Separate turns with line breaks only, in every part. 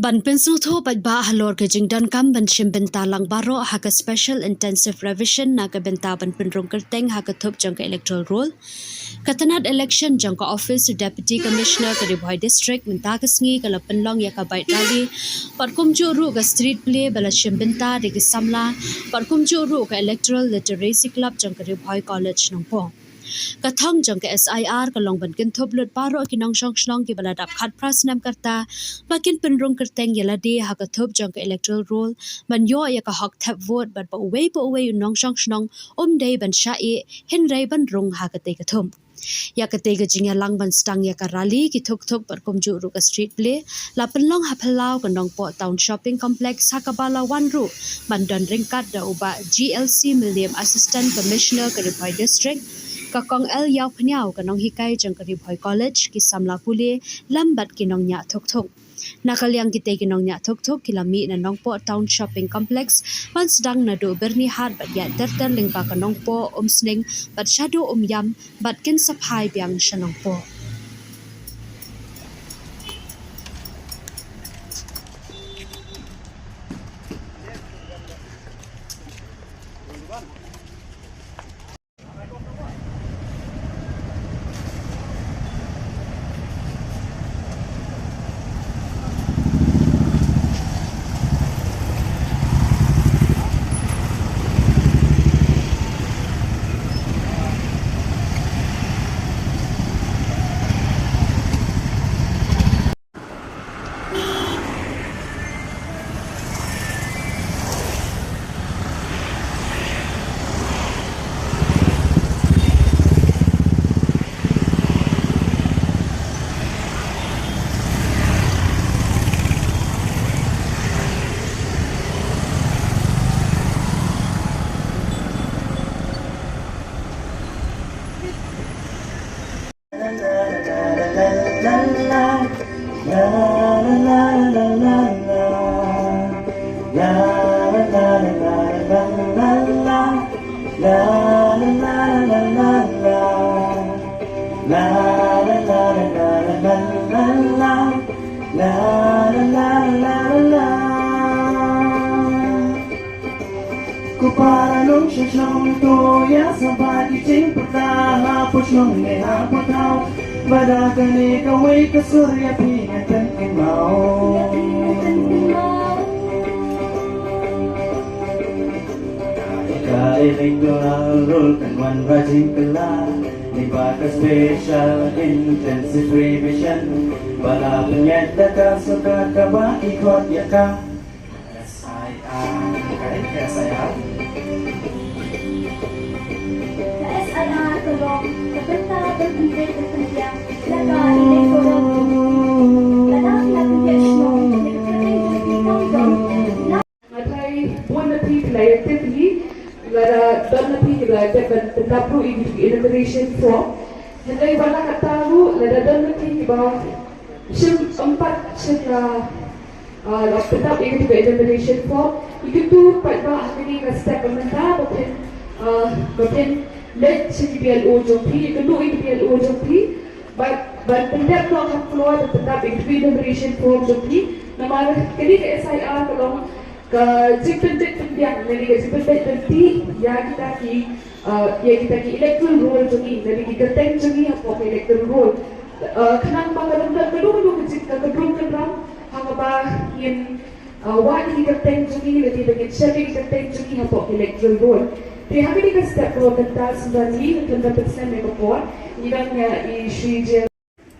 Ban pensil tho paitbah halor ke jingdan kam ban shim benta lang baro ha ka special intensive revision na ka benta ban penrong kerteng ha ka thop jang ka electoral roll katanat election jang ka office deputy commissioner ka Ri Bhoi district menta ka sngi ka lapan long ya ka bait dali parkum ju ru ka street play bala shim benta de ki samla parkum ju ru ka electoral literacy club jang ka Ri Bhoi college nongpo kathang jang ka SIR ka long ban kin thop lut paro ki nong shong shnong ki bala dap khat pras nam karta bakin penrong kerteng yala de ha ka thop jang ka electoral roll ban yo ya ka hak thap vote bat pa uwei nong shong shnong dei ban sha e hin rai ban rong ha ka te ka thum ya ka te ka jingya lang ban stang ya ka rally ki thok thok par kum ju ru ka street play la penlong ha phalau ka nong po town shopping complex ha ka bala wan ru ban don ring kat da uba GLC Milliam assistant commissioner ka Ri Bhoi district kakong el yaw phnyao kanong hikai jang ka Ri Bhoi college ki samla pule lambat kinong nya thok thok nakalyang kite kinong nya thok thok kilami na nongpo town shopping complex once dang na do berni hat bat ya ter lingpa kanong po sning bat shadow yam bat kin saphai byang shanong po
Kuparanong siya siyang toya sa bagicing pagkahapos nung nihapataw Badagani kaway kasurya pingatan imaw Ka-electoral roll kanwan bajing kala Iba ka special intensive revision Bala penyat Daka suka ka ba ikot ya ka SIR
SIR tolong kebetul berpikir kemudian Daka electoral Daka application
one of people actively done the people that the enumeration form and they wala kataru done the people about shim empat shim tetap ikut enumeration form itu paitbah ini ka step pertama bagian let CBLO jompi kedua CBLO jompi but pendek lo akan keluar tetap ikut enumeration form jompi nama kini ke SIR kalau ke jipendet pendiang dari ke jipendet penti ya kita ki electoral roll jompi dari kita tank jompi apa ke electoral roll kenang bangga kedua kedua hangaba in wadi kerteng jungi leti dengan sharing kerteng jungi hapok electoral roll. Di hari ini step roll tentang sendiri tentang persen megaport. Irangnya issue.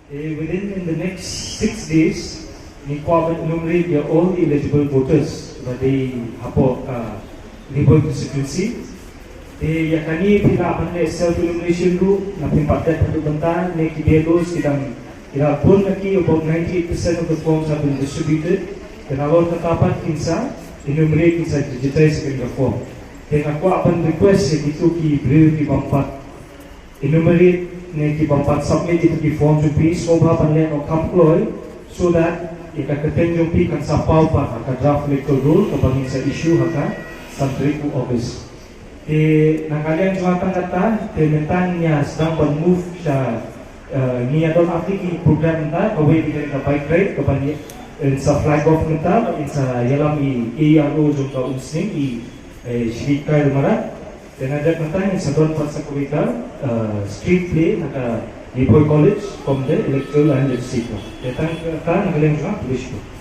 Within the next 6 days, we will enumerate all the eligible voters for the hapok Ri Bhoi constituency. Yakani pila apne self enumeration group na pimpatat untuk bentar ne kibelos kita pun lagi about 98% of the forms have been distributed. Dan awal ketapan kinsa enumerate kinsa digitize kan form. Dan aku akan request itu ki beliau ki bampat enumerate ne ki bampat submit itu ki form to be sobha panle no kamploy so that ika keten jumpi kan sapau pa ka draft electoral rule ka bangin sa issue haka santri ku office. Nakalian juatan kata tementan niya sedang move sa ni adon aplik program nta kawai kita ka bike ride ka bani in sa flag off nata in sa ïalap aro jungka unsing shirika mara tenadak nata in sa don pa sa kuwita street play naka Ri Bhoi College from the electoral and legislature. Tetang ka nagaling nga tulis ko.